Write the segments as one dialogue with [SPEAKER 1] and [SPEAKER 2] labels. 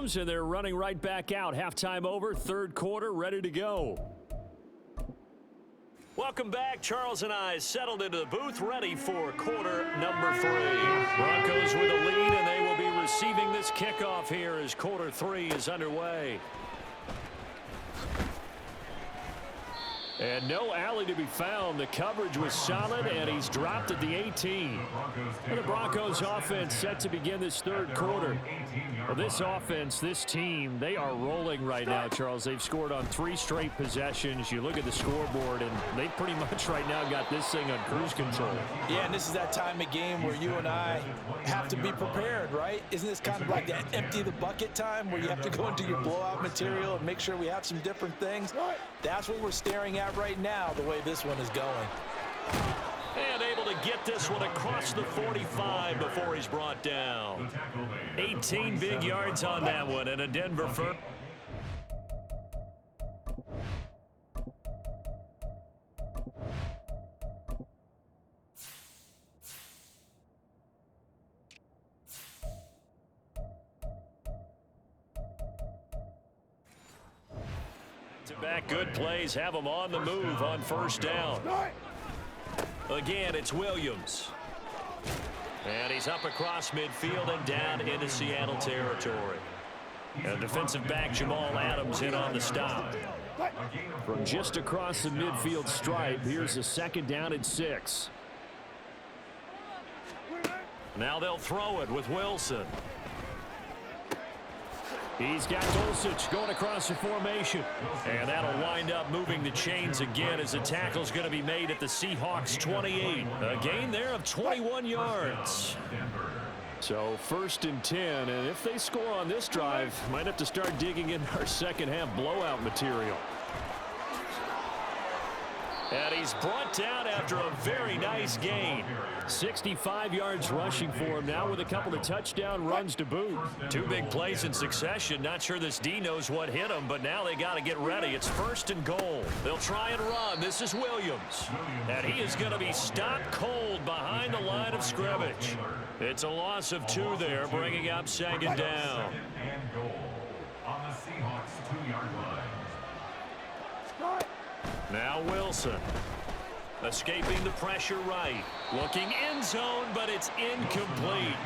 [SPEAKER 1] Williams, and they're running right back out. Halftime over, third quarter, ready to go. Welcome back. Charles and I settled into the booth, ready for quarter number 3. Broncos with a lead, and they will be receiving this kickoff here as quarter 3 is underway. And no alley to be found. The coverage was solid, and he's dropped at the 18. And the Broncos offense set to begin this third quarter. Well, this offense, this team, they are rolling right now, Charles. They've scored on 3 straight possessions. You look at the scoreboard, and they pretty much right now got this thing on cruise control.
[SPEAKER 2] Yeah, and this is that time of game where you and I have to be prepared, right? Isn't this kind of like that empty the bucket time where you have to go into your blowout material and make sure we have some different things? That's what we're staring at right now, the way this one is going.
[SPEAKER 1] And able to get this one across the 45 before he's brought down. 18 big yards on that one, and a Denver first. Back, good plays, have them on the move on first down. Again, it's Williams. And he's up across midfield and down into Seattle territory. And defensive back Jamal Adams in on the stop. From just across the midfield stripe, here's a second down and 6. Now they'll throw it with Wilson. He's got Dulcich going across the formation. And that'll wind up moving the chains again as the tackle's going to be made at the Seahawks 28. A gain there of 21 yards. So first and 10, and if they score on this drive, might have to start digging in our second half blowout material. And he's brought down after a very nice gain. 65 yards rushing for him now with a couple of touchdown runs to boot. 2 big plays in succession. Not sure this D knows what hit him, but now they got to get ready. It's first and goal. They'll try and run. This is Williams. And he is going to be stopped cold behind the line of scrimmage. It's a loss of 2 there, bringing up second down.
[SPEAKER 3] Second and goal on the Seahawks 2-yard line.
[SPEAKER 1] Now Wilson. Escaping the pressure right. Looking end zone, but it's incomplete.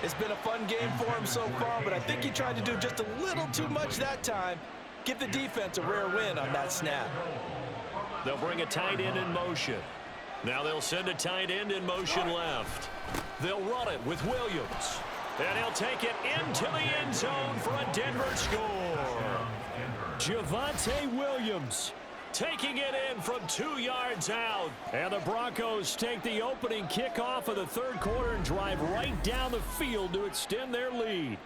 [SPEAKER 2] It's been a fun game for him so far, but I think he tried to do just a little too much that time. Give the defense a rare win on that snap.
[SPEAKER 1] They'll bring a tight end in motion. Now they'll send a tight end in motion left. They'll run it with Williams. And he'll take it into the end zone for a Denver score. Javonte Williams taking it in from 2 yards out. And the Broncos take the opening kickoff of the third quarter and drive right down the field to extend their lead.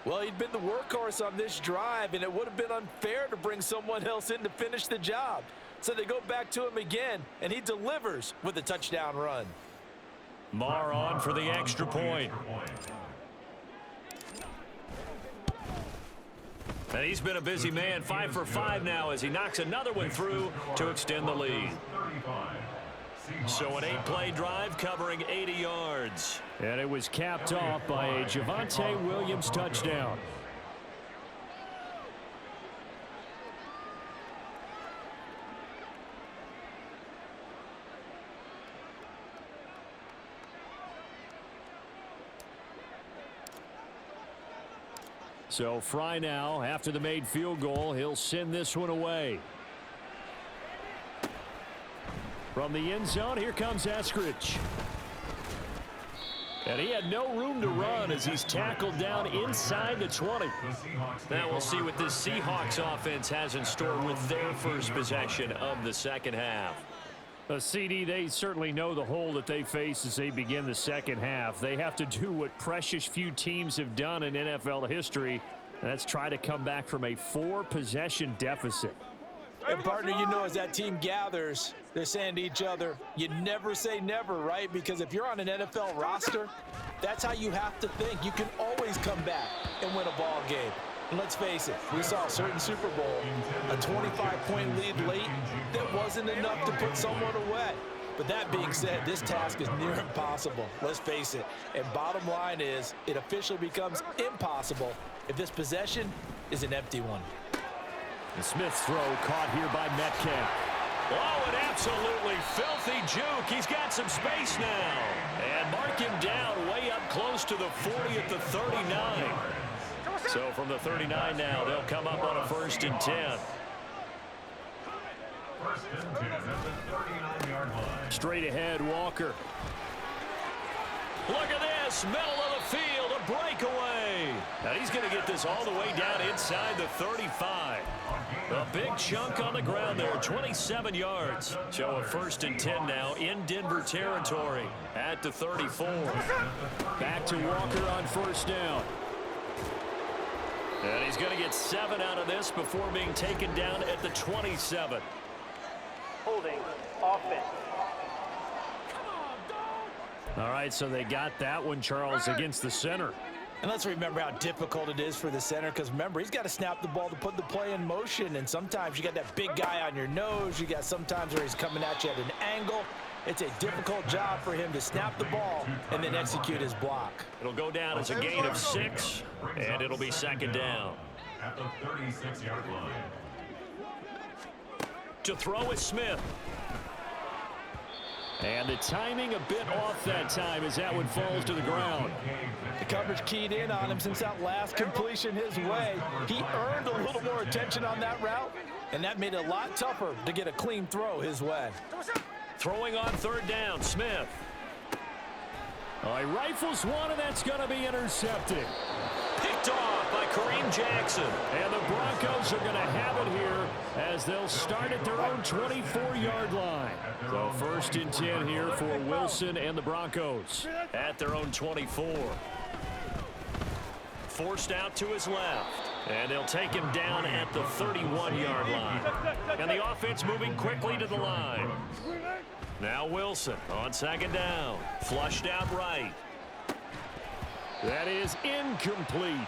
[SPEAKER 2] Well, he'd been the workhorse on this drive, and it would have been unfair to bring someone else in to finish the job. So they go back to him again, and he delivers with a touchdown run.
[SPEAKER 1] Marr on for the extra point. And he's been a busy man, 5 for 5 now as he knocks another one through to extend the lead. So an 8-play drive covering 80 yards. And it was capped off by a Javonte Williams touchdown. So Fry now, after the made field goal, he'll send this one away. From the end zone, here comes Eskridge. And he had no room to run as he's tackled down inside the 20. Now we'll see what this Seahawks offense has in store with their first possession of the second half. CD, they certainly know the hole that they face as they begin the second half. They have to do what precious few teams have done in NFL history, and that's try to come back from a 4-possession deficit.
[SPEAKER 2] And partner, you know, as that team gathers, they're saying to each other, you never say never, right? Because if you're on an NFL roster, that's how you have to think. You can always come back and win a ball game. And let's face it, we saw a certain Super Bowl, a 25-point lead late that wasn't enough to put someone away. But that being said, this task is near impossible. Let's face it. And bottom line is, it officially becomes impossible if this possession is an empty one.
[SPEAKER 1] And Smith's throw caught here by Metcalf. Oh, an absolutely filthy juke. He's got some space now. And mark him down way up close to the 40 at the 39. So from the 39 now, they'll come up on a 1st and 10.
[SPEAKER 3] 1st and 10 at the 39-yard line.
[SPEAKER 1] Straight ahead, Walker. Look at this, middle of the field, a breakaway. Now he's going to get this all the way down inside the 35. A big chunk on the ground there, 27 yards. So a 1st and 10 now in Denver territory at the 34. Back to Walker on 1st down. And he's going to get 7 out of this before being taken down at the 27.
[SPEAKER 4] Holding offense.
[SPEAKER 1] All right, so they got that one, Charles, against the center.
[SPEAKER 2] And let's remember how difficult it is for the center, because remember, he's got to snap the ball to put the play in motion, and sometimes you got that big guy on your nose. You got sometimes where he's coming at you at an angle. It's a difficult job for him to snap the ball and then execute his block.
[SPEAKER 1] It'll go down as a gain of 6, and it'll be 2nd down.
[SPEAKER 3] At the 36-yard line.
[SPEAKER 1] To throw is Smith. And the timing a bit off that time as that one falls to the ground.
[SPEAKER 2] The coverage keyed in on him since that last completion his way. He earned a little more attention on that route, and that made it a lot tougher to get a clean throw his way.
[SPEAKER 1] Throwing on 3rd down, Smith. Oh, he rifles one, and that's going to be intercepted. Picked off by Kareem Jackson. And the Broncos are going to have it here as they'll start at their own 24-yard line. So 1st and 10 here for Wilson and the Broncos at their own 24. Forced out to his left. And they'll take him down at the 31-yard line. And the offense moving quickly to the line. Now Wilson on 2nd down. Flushed out right. That is incomplete.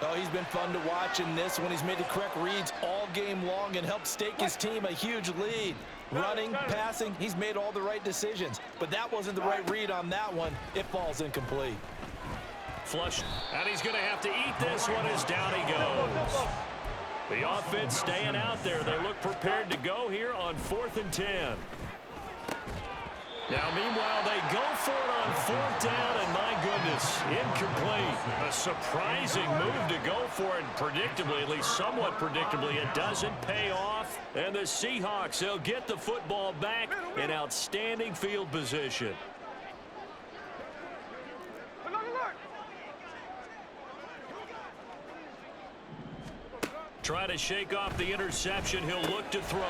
[SPEAKER 2] Oh, he's been fun to watch in this one. He's made the correct reads all game long and helped stake his team a huge lead. Running, passing, he's made all the right decisions. But that wasn't the right read on that one. It falls incomplete.
[SPEAKER 1] Flush, and he's going to have to eat this one as down he goes. The offense staying out there. They look prepared to go here on 4th and 10. Now, meanwhile, they go for it on 4th down, and my goodness, incomplete. A surprising move to go for it, predictably, at least somewhat predictably. It doesn't pay off, and the Seahawks, they'll get the football back in outstanding field position. Try to shake off the interception. He'll look to throw.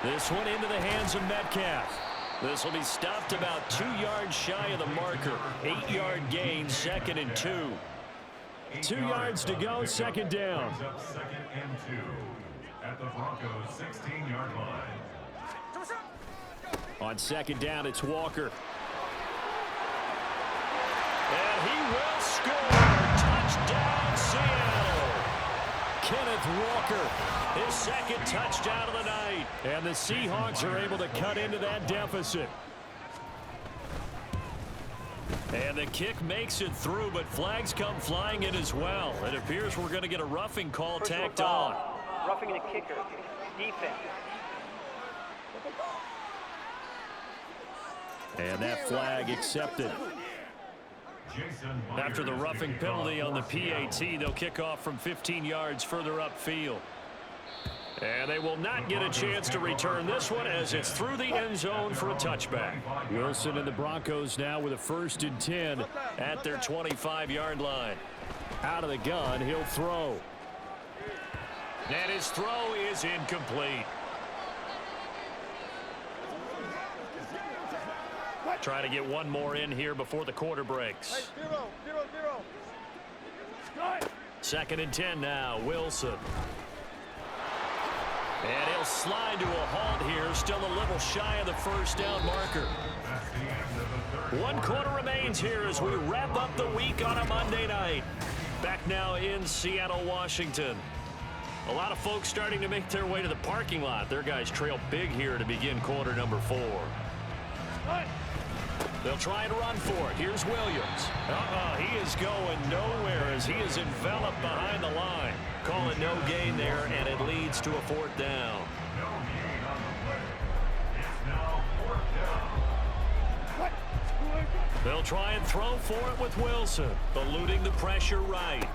[SPEAKER 1] This one into the hands of Metcalf. This will be stopped about 2 yards shy of the marker. 8-yard gain, 2nd and 2. 2 yards to go, 2nd down.
[SPEAKER 3] 2nd and 2 at the Broncos' 16-yard line.
[SPEAKER 1] On 2nd down, it's Walker. And he will score. Touchdown, Seattle. Kenneth Walker, his 2nd touchdown of the night. And the Seahawks are able to cut into that deficit. And the kick makes it through, but flags come flying in as well. It appears we're going to get a roughing call tacked on.
[SPEAKER 4] Roughing the kicker. Defense.
[SPEAKER 1] And that flag accepted. After the roughing penalty on the PAT, they'll kick off from 15 yards further upfield. And they will not get a chance to return this one as it's through the end zone for a touchback. Wilson and the Broncos now with a 1st and 10 at their 25-yard line. Out of the gun, he'll throw. And his throw is incomplete. Try to get one more in here before the quarter breaks. 2nd and 10 now, Wilson. And he'll slide to a halt here, still a little shy of the 1st down marker. 1 quarter remains here as we wrap up the week on a Monday night. Back now in Seattle, Washington. A lot of folks starting to make their way to the parking lot. Their guys trail big here to begin quarter number 4. They'll try and run for it. Here's Williams. He is going nowhere as he is enveloped behind the line. Calling no gain there, and it leads to a 4th down.
[SPEAKER 3] No gain on the play. It's now 4th down.
[SPEAKER 1] They'll try and throw for it with Wilson, eluding the pressure right.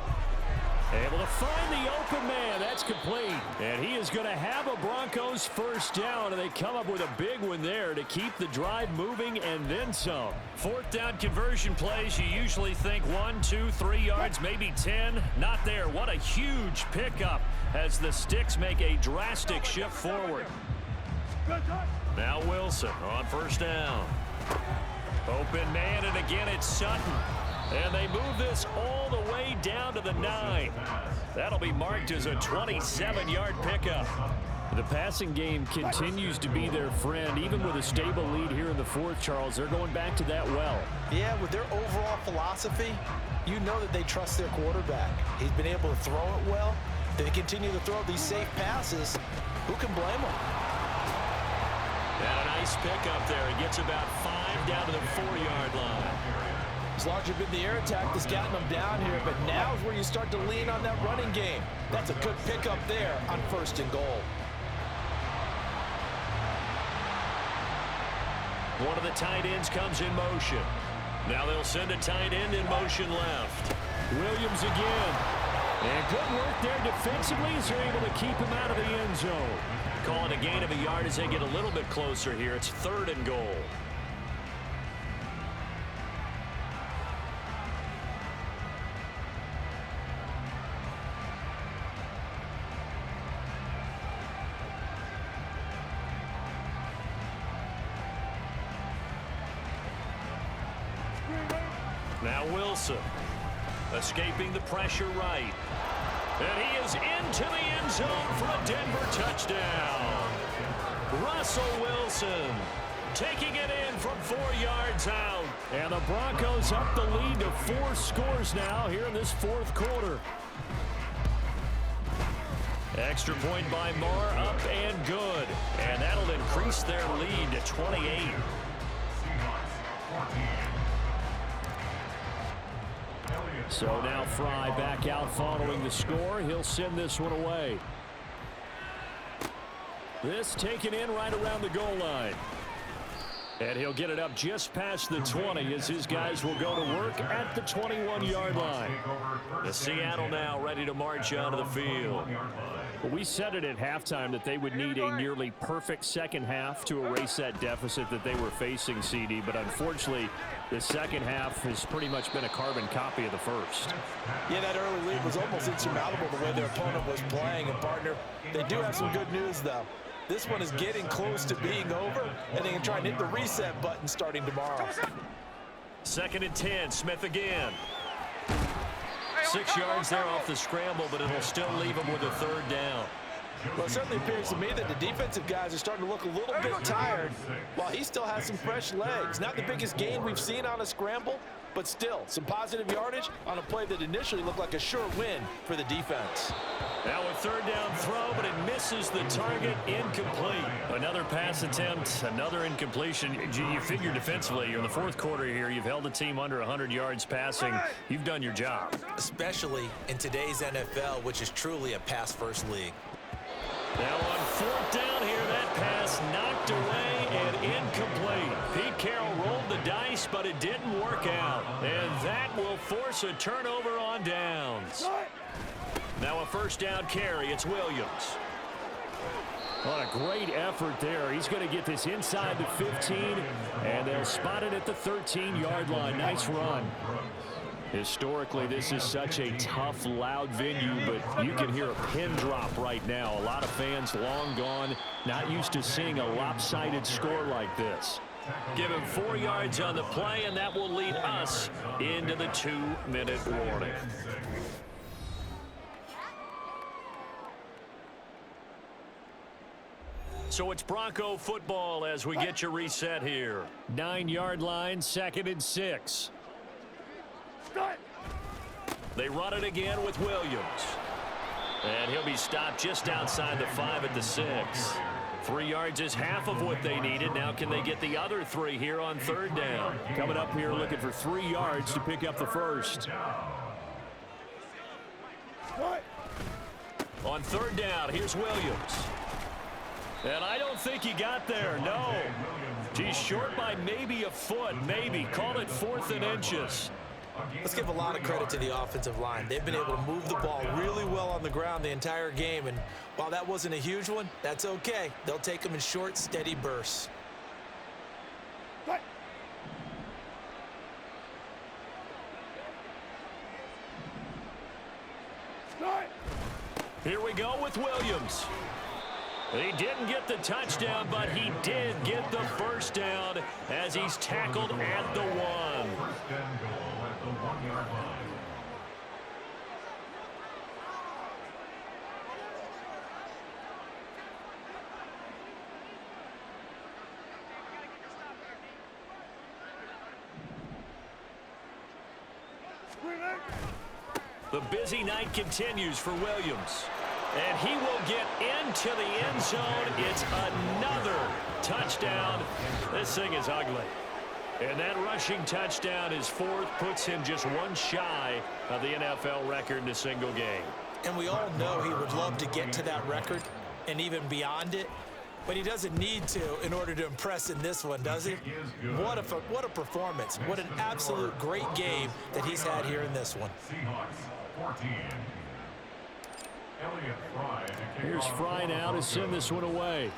[SPEAKER 1] Able to find the open man. That's complete. And he is going to have a Broncos 1st down, and they come up with a big one there to keep the drive moving and then some. 4th down conversion plays, you usually think 1, 2, 3 yards, maybe 10. Not there. What a huge pickup as the Sticks make a drastic shift forward. Now Wilson on 1st down. Open man, and again it's Sutton. And they move this all the way down to the 9. That'll be marked as a 27-yard pickup. The passing game continues to be their friend. Even with a stable lead here in the 4th, Charles, they're going back to that well.
[SPEAKER 2] Yeah, with their overall philosophy, you know that they trust their quarterback. He's been able to throw it well. They continue to throw these safe passes. Who can blame them?
[SPEAKER 1] And a nice pickup there. He gets about 5 down to the 4-yard line.
[SPEAKER 2] It's largely been the air attack that's gotten them down here, but now is where you start to lean on that running game. That's a good pickup there on 1st and goal.
[SPEAKER 1] One of the tight ends comes in motion. Now they'll send a tight end in motion left. Williams again. And good work there defensively as they're able to keep him out of the end zone. Calling a gain of a yard as they get a little bit closer here. It's 3rd and goal. Now Wilson, escaping the pressure right. And he is into the end zone for a Denver touchdown. Russell Wilson taking it in from 4 yards out. And the Broncos up the lead to 4 scores now here in this 4th quarter. Extra point by Marr, up and good. And that'll increase their lead to 28. So now Fry back out following the score. He'll send this one away. This taken in right around the goal line. And he'll get it up just past the 20 as his guys will go to work at the 21-yard line. The Seattle now ready to march out of the field. Well, we said it at halftime that they would need a nearly perfect second half to erase that deficit that they were facing, CD. But unfortunately, the second half has pretty much been a carbon copy of the first.
[SPEAKER 2] Yeah, that early lead was almost insurmountable the way their opponent was playing. And, partner, they do have some good news, though. This one is getting close to being over, and they can try and hit the reset button starting tomorrow.
[SPEAKER 1] 2nd and 10, Smith again. 6 yards there off the scramble, but it'll still leave him with a 3rd down.
[SPEAKER 2] Well, it certainly appears to me that the defensive guys are starting to look a little bit tired while he still has some fresh legs. Not the biggest gain we've seen on a scramble, but still some positive yardage on a play that initially looked like a sure win for the defense.
[SPEAKER 1] Now a 3rd down throw, but it misses the target, incomplete. Another pass attempt, another incompletion. You figure defensively, you're in the 4th quarter here. You've held the team under 100 yards passing. You've done your job.
[SPEAKER 2] Especially in today's NFL, which is truly a pass-first league.
[SPEAKER 1] Now on 4th down here, that pass knocked away and incomplete. Pete Carroll rolled the dice, but it didn't work out. And that will force a turnover on downs. Now a 1st down carry. It's Williams. What a great effort there. He's going to get this inside the 15, and they'll spot it at the 13-yard line. Nice run. Historically, this is such a tough, loud venue, but you can hear a pin drop right now. A lot of fans long gone, not used to seeing a lopsided score like this. Give him 4 yards on the play, and that will lead us into the 2-minute warning. So it's Bronco football as we get your reset here. 9-yard line, 2nd and 6. They run it again with Williams. And he'll be stopped just outside the 5 at the 6. 3 yards is half of what they needed. Now can they get the other 3 here on 3rd down?
[SPEAKER 5] Coming up here looking for 3 yards to pick up the first.
[SPEAKER 1] On 3rd down, here's Williams. And I don't think he got there, no. He's short by maybe a foot, maybe. Call it 4th and inches.
[SPEAKER 2] Let's give a lot of credit to the offensive line. They've been able to move the ball really well on the ground the entire game. And while that wasn't a huge one, that's okay. They'll take them in short, steady bursts.
[SPEAKER 1] Here we go with Williams. He didn't get the touchdown, but he did get the first down as he's tackled at the 1.
[SPEAKER 3] First and goal at the 1-yard line.
[SPEAKER 1] The busy night continues for Williams. And he will get into the end zone. It's another touchdown. This thing is ugly. And that rushing touchdown is 4th, puts him just 1 shy of the NFL record in a single game.
[SPEAKER 2] And we all know he would love to get to that record and even beyond it. But he doesn't need to in order to impress in this one, does he? What a performance. What an absolute great game that he's had here in this one.
[SPEAKER 3] Seahawks 14.
[SPEAKER 5] Here's Fry now to send this one away.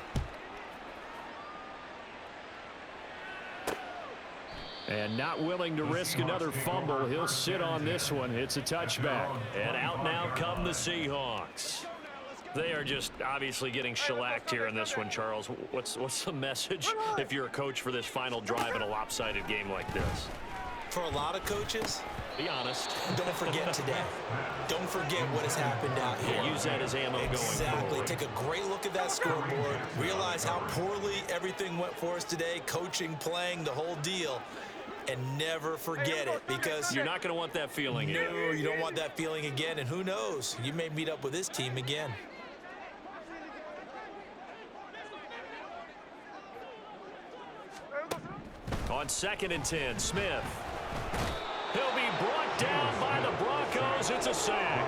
[SPEAKER 5] And not willing to risk another fumble. He'll sit on this one. It's a touchback.
[SPEAKER 1] And out now come the Seahawks. They are just obviously getting shellacked here in this one, Charles. What's the message if you're a coach for this final drive in a lopsided game like this?
[SPEAKER 2] For a lot of coaches,
[SPEAKER 1] be honest.
[SPEAKER 2] Don't forget today. Don't forget what has happened out here.
[SPEAKER 1] Yeah, use that as ammo going forward.
[SPEAKER 2] Exactly. Take a great look at that scoreboard. Realize how poorly everything went for us today. Coaching, playing, the whole deal. And never forget it, because
[SPEAKER 1] you're not going to want that feeling again.
[SPEAKER 2] No, you don't want that feeling again. And who knows? You may meet up with this team again.
[SPEAKER 1] On 2nd and 10, Smith. He'll be brought down by the Broncos. It's a sack.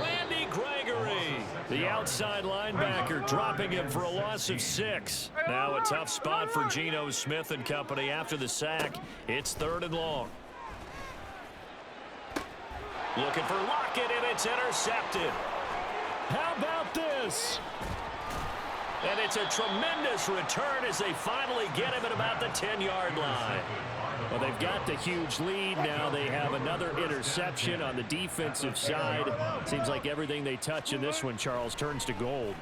[SPEAKER 1] Randy Gregory, the outside linebacker, dropping him for a loss of 6. Now a tough spot for Geno Smith and company after the sack. It's 3rd and long. Looking for Lockett, and it's intercepted.
[SPEAKER 5] How about this?
[SPEAKER 1] And it's a tremendous return as they finally get him at about the 10-yard line.
[SPEAKER 5] Well, they've got the huge lead now. They have another interception on the defensive side. Seems like everything they touch in this one, Charles, turns to gold.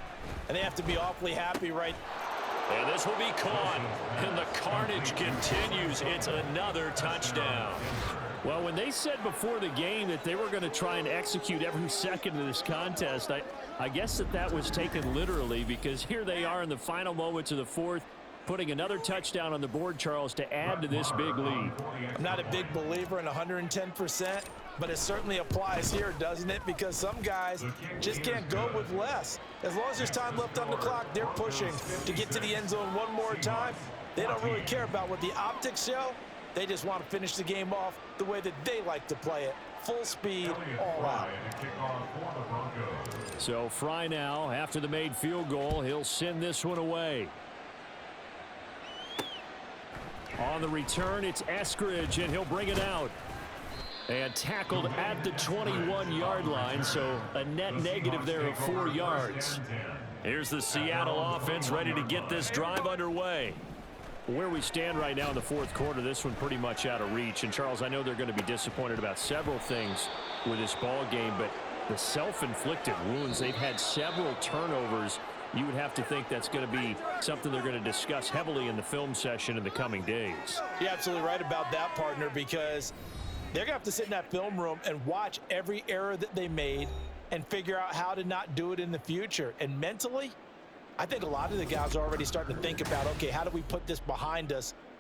[SPEAKER 2] And they have to be awfully happy, right?
[SPEAKER 1] And this will be caught. And the carnage continues. It's another touchdown.
[SPEAKER 5] Well, when they said before the game that they were going to try and execute every second of this contest, I guess that was taken literally, because here they are in the final moments of the 4th, putting another touchdown on the board, Charles, to add to this big lead.
[SPEAKER 2] I'm not a big believer in 110%, but it certainly applies here, doesn't it? Because some guys just can't go with less. As long as there's time left on the clock, they're pushing to get to the end zone one more time. They don't really care about what the optics show. They just want to finish the game off the way that they like to play it. Full speed, all out.
[SPEAKER 5] So Fry now, after the made field goal, he'll send this one away. On the return, it's Eskridge, and he'll bring it out. And tackled at the 21-yard line, so a net negative there of 4 yards.
[SPEAKER 1] Here's the Seattle offense ready to get this drive underway.
[SPEAKER 5] Where we stand right now in the 4th quarter, this one pretty much out of reach. And, Charles, I know they're going to be disappointed about several things with this ball game, but the self-inflicted wounds, they've had several turnovers. You would have to think that's going to be something they're going to discuss heavily in the film session in the coming days.
[SPEAKER 2] You're absolutely right about that, partner, because they're going to have to sit in that film room and watch every error that they made and figure out how to not do it in the future. And mentally, I think a lot of the guys are already starting to think about, okay, how do we put this behind us